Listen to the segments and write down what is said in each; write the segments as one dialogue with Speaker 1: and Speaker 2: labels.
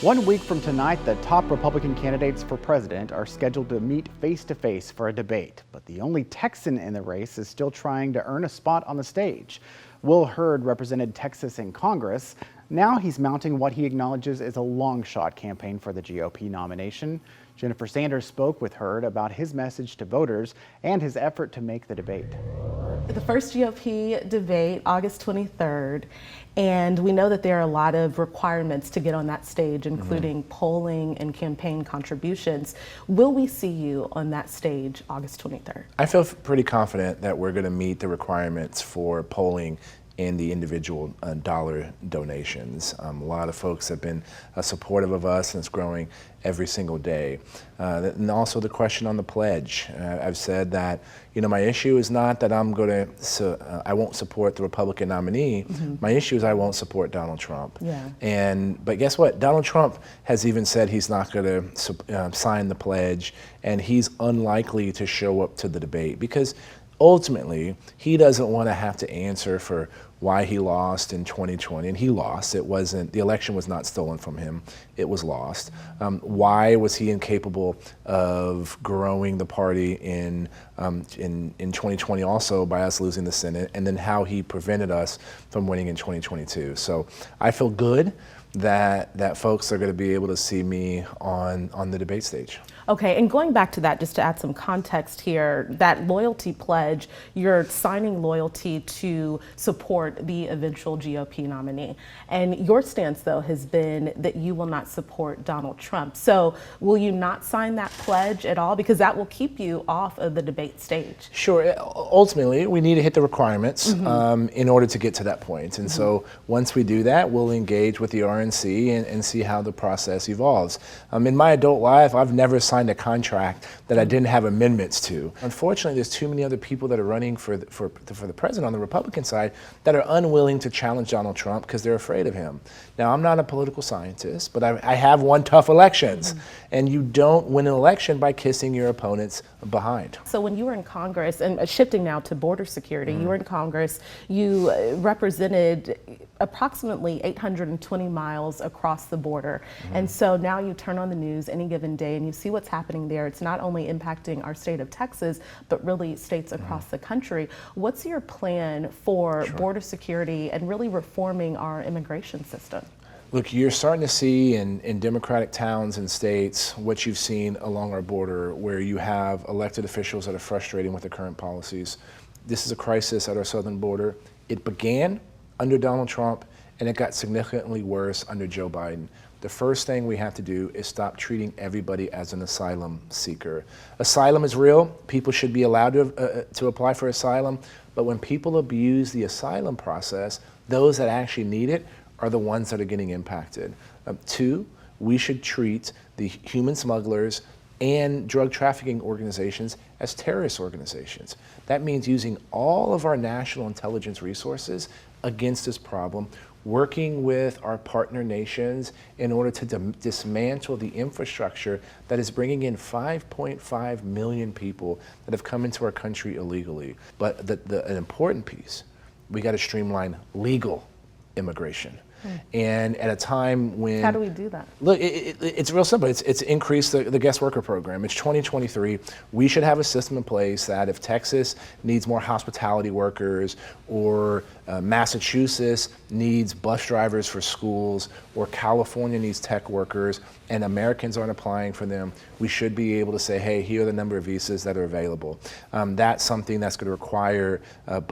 Speaker 1: 1 week from tonight, the top Republican candidates for president are scheduled to meet face-to-face for a debate. But the only Texan in the race is still trying to earn a spot on the stage. Will Hurd represented Texas in Congress. Now he's mounting what he acknowledges is a long-shot campaign for the GOP nomination. Jennifer Sanders spoke with Hurd about his message to voters and his effort to make the debate.
Speaker 2: The first GOP debate, August 23rd, and we know that there are a lot of requirements to get on that stage, including polling and campaign contributions. Will we see you on that stage August 23rd?
Speaker 3: I feel pretty confident that we're going to meet the requirements for polling and the individual dollar donations. A lot of folks have been supportive of us, and it's growing every single day. And also the question on the pledge. I've said that, my issue is not that I won't support the Republican nominee. My issue is I won't support Donald Trump. But guess what? Donald Trump has even said he's not going to sign the pledge, and he's unlikely to show up to the debate because ultimately, he doesn't want to have to answer for why he lost in 2020, and he lost. The election was not stolen from him, it was lost. Why was he incapable of growing the party in 2020 also by us losing the Senate, and then how he prevented us from winning in 2022. So I feel good that folks are going to be able to see me on the debate stage.
Speaker 2: Okay, and going back to that, just to add some context here, that loyalty pledge, you're signing loyalty to support the eventual GOP nominee. And your stance, though, has been that you will not support Donald Trump. So will you not sign that pledge at all? Because that will keep you off of the debate stage.
Speaker 3: Sure. Ultimately, we need to hit the requirements in order to get to that point. And so once we do that, we'll engage with the RNC and see how the process evolves. In my adult life, I've never signed a contract that I didn't have amendments to. Unfortunately, there's too many other people that are running for the president on the Republican side that are unwilling to challenge Donald Trump because they're afraid of him. Now, I'm not a political scientist, but I have won tough elections. And you don't win an election by kissing your opponents behind.
Speaker 2: So when you were in Congress, and shifting now to border security, you were in Congress, you represented approximately 820 miles across the border. And so now you turn on the news any given day and you see what's happening there. It's not only impacting our state of Texas, but really states across the country. What's your plan for border security and really reforming our immigration system?
Speaker 3: Look, you're starting to see in Democratic towns and states what you've seen along our border, where you have elected officials that are frustrated with the current policies. This is a crisis at our southern border. It began under Donald Trump, and it got significantly worse under Joe Biden. The first thing we have to do is stop treating everybody as an asylum seeker. Asylum is real. People should be allowed to apply for asylum. But when people abuse the asylum process, those that actually need it are the ones that are getting impacted. Two, we should treat the human smugglers and drug trafficking organizations as terrorist organizations. That means using all of our national intelligence resources against this problem, working with our partner nations in order to dismantle the infrastructure that is bringing in 5.5 million people that have come into our country illegally. But an important piece, we got to streamline legal immigration. And at a time when...
Speaker 2: How do we do that?
Speaker 3: Look, it's real simple. It's increase the guest worker program. It's 2023. We should have a system in place that if Texas needs more hospitality workers, or Massachusetts needs bus drivers for schools, or California needs tech workers, and Americans aren't applying for them, we should be able to say, hey, here are the number of visas that are available. That's something that's going to require,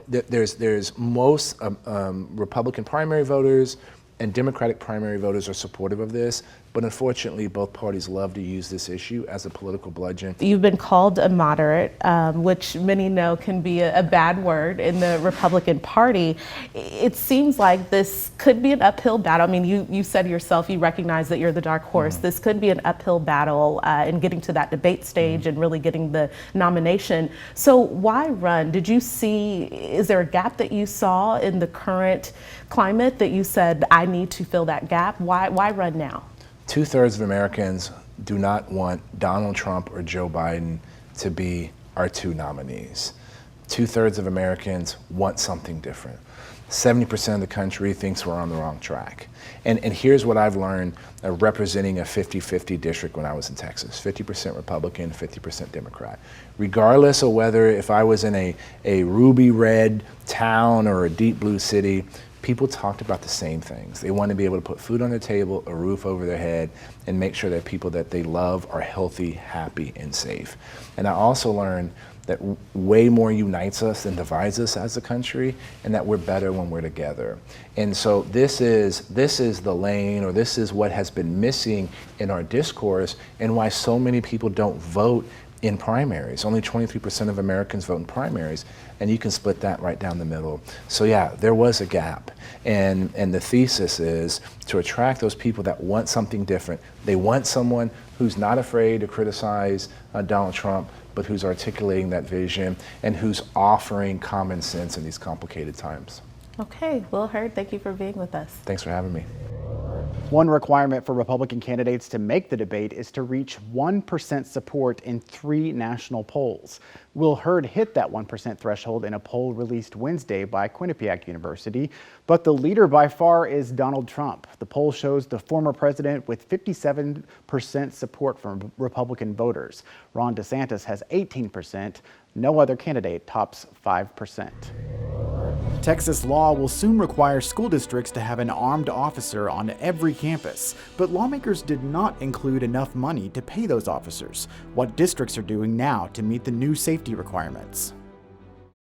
Speaker 3: there's most Republican primary voters and Democratic primary voters are supportive of this, but unfortunately both parties love to use this issue as a political bludgeon.
Speaker 2: You've been called a moderate, which many know can be a bad word in the Republican Party. It seems like this could be an uphill battle. I mean, you said yourself, you recognize that you're the dark horse. This could be an uphill battle in getting to that debate stage and really getting the nomination. So why run? Is there a gap that you saw in the current climate that you said, I need to fill that gap? Why run now?
Speaker 3: 2/3 of Americans do not want Donald Trump or Joe Biden to be our two nominees. 2/3 of Americans want something different. 70% of the country thinks we're on the wrong track. And here's what I've learned representing a 50-50 district when I was in Texas, 50% Republican, 50% Democrat. Regardless of whether if I was in a ruby red town or a deep blue city, people talked about the same things. They want to be able to put food on the table, a roof over their head, and make sure that people that they love are healthy, happy, and safe. And I also learned that way more unites us than divides us as a country, and that we're better when we're together. And so this is the lane, or this is what has been missing in our discourse, and why so many people don't vote in primaries. Only 23% of Americans vote in primaries, and you can split that right down the middle. So yeah, there was a gap. And the thesis is to attract those people that want something different. They want someone who's not afraid to criticize Donald Trump, but who's articulating that vision and who's offering common sense in these complicated times.
Speaker 2: Okay, Will Hurd, thank you for being with us.
Speaker 3: Thanks for having me.
Speaker 1: One requirement for Republican candidates to make the debate is to reach 1% support in 3 national polls. Will Hurd hit that 1% threshold in a poll released Wednesday by Quinnipiac University, but the leader by far is Donald Trump. The poll shows the former president with 57% support from Republican voters. Ron DeSantis has 18%. No other candidate tops 5%. Texas law will soon require school districts to have an armed officer on every campus, but lawmakers did not include enough money to pay those officers. What districts are doing now to meet the new safety requirements?